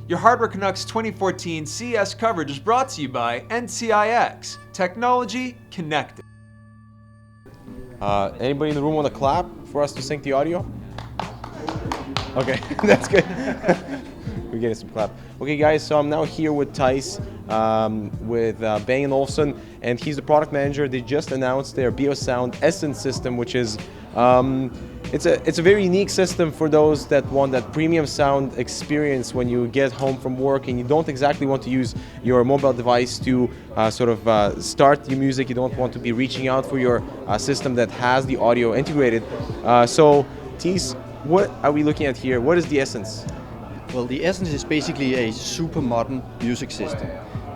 Your Hardware Canucks 2014 CES coverage is brought to you by NCIX. Technology connected. Anybody in the room want to clap for us to sync the audio? Okay, that's good. We're getting some clap. Okay, guys, so I'm now here with Thijs, with Bang & Olufsen, and he's the product manager. They just announced their Beosound Essence system, which is it's a very unique system for those that want that premium sound experience when you get home from work and you don't exactly want to use your mobile device to start your music. You don't want to be reaching out for your system that has the audio integrated. So, Thijs, what are we looking at here? What is the Essence? Well, the Essence is basically a super modern music system,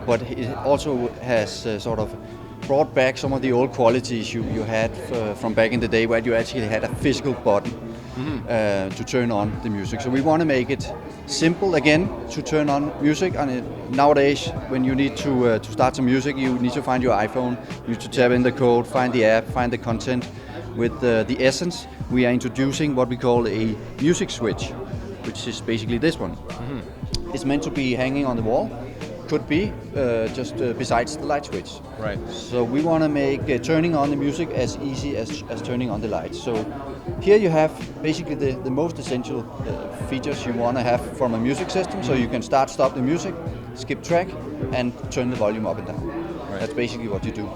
but it also has brought back some of the old qualities you had from back in the day, where you actually had a physical button to turn on the music. So we want to make it simple again to turn on music. And nowadays, when you need to start some music, you need to find your iPhone, you need to tap in the code, find the app, find the content. With the Essence, we are introducing what we call a music switch, which is basically this one. It's meant to be hanging on the wall. Could be just besides the light switch. Right. So we want to make turning on the music as easy as turning on the lights. So here you have basically the most essential features you want to have from a music system. So you can stop the music, skip track, and turn the volume up and down. Right. That's basically what you do.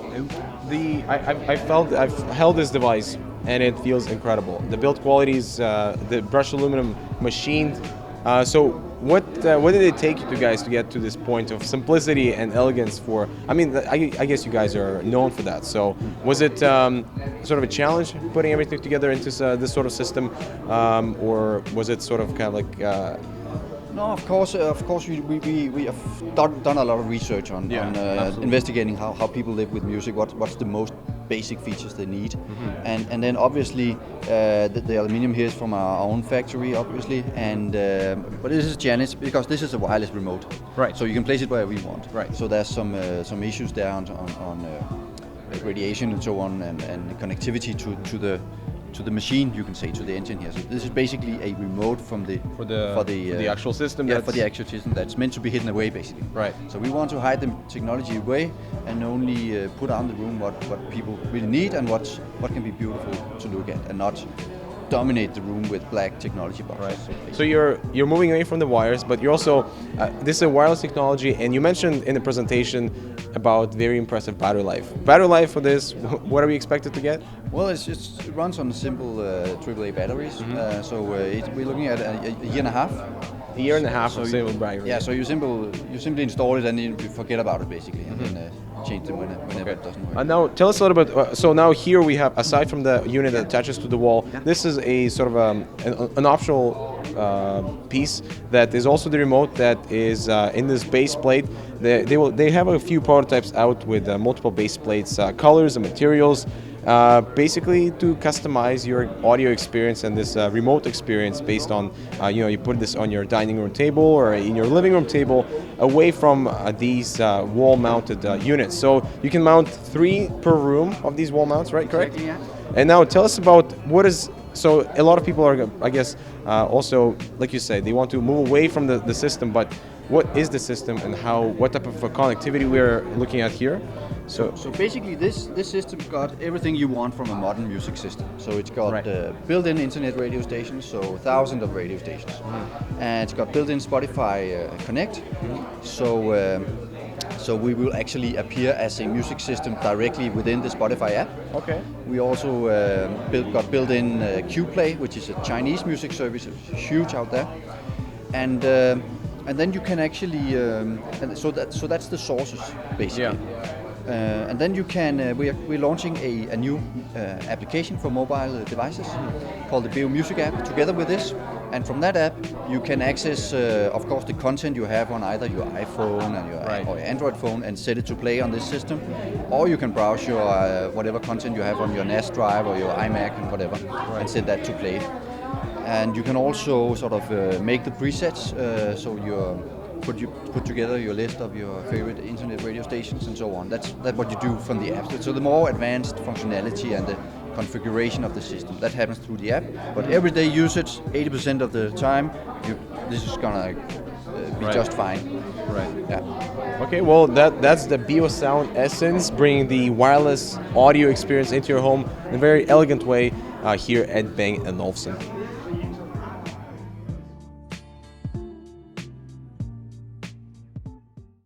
I've held this device and it feels incredible. The build quality is the brushed aluminum machined. So what did it take you guys to get to this point of simplicity and elegance for, I guess you guys are known for that. So was it sort of a challenge putting everything together into this sort of system, or was it sort of kind of like... No, of course, we have done a lot of research on investigating how people live with music, what's the most basic features they need, and then obviously the aluminium here is from our own factory, obviously, and but this is a challenge because this is a wireless remote, right? So you can place it wherever you want, right? So there's some issues there on radiation and so on, and connectivity to the machine, you can say, to the engine here. So this is basically a remote for the actual system. Yeah, for the actual system that's meant to be hidden away, basically. Right. So we want to hide the technology away and only put out in the room what people really need and what can be beautiful to look at, and not dominate the room with black technology boxes. Right. So you're moving away from the wires, but you're also this is a wireless technology, and you mentioned in the presentation about very impressive battery life. Battery life for this, what are we expected to get? Well, it runs on simple AAA batteries. So we're looking at a year and a half. A year and a half of simple battery. Yeah. So you simply install it and you forget about it, basically, and then change them whenever it doesn't work. Now tell us a little bit. So now here we have, aside from the unit that attaches to the wall, this is a sort of an optional piece that is also the remote that is in this base plate. They have a few prototypes out with multiple base plates, colors and materials. Basically to customize your audio experience and this remote experience based on, you put this on your dining room table or in your living room table, away from these wall-mounted units. So you can mount 3 per room of these wall mounts, right? Correct? Exactly, yeah. And now tell us about what is, so a lot of people are, I guess, also, like you said, they want to move away from the system, but what is the system and what type of connectivity we're looking at here? So basically this system got everything you want from a modern music system. So it's got built-in internet radio stations, so thousands of radio stations. And it's got built-in Spotify Connect. So we will actually appear as a music system directly within the Spotify app. Okay. We also got built-in Qplay, which is a Chinese music service, it's huge out there. And then you can actually, so that's the sources, basically. Yeah. And then you can, we're launching a new application for mobile devices called the Beo Music app together with this. And from that app, you can access, of course, the content you have on either your iPhone and or your Android phone and set it to play on this system. Or you can browse your whatever content you have on your NAS drive or your iMac and whatever, and set that to play. And you can also sort of make the presets, so you put together your list of your favorite internet radio stations and so on. That's what you do from the app. So the more advanced functionality and the configuration of the system, that happens through the app. But everyday usage, 80% of the time, this is gonna be Right. just fine. Right. Yeah. Okay, well that's the Beosound essence, bringing the wireless audio experience into your home in a very elegant way here at Bang & Olufsen.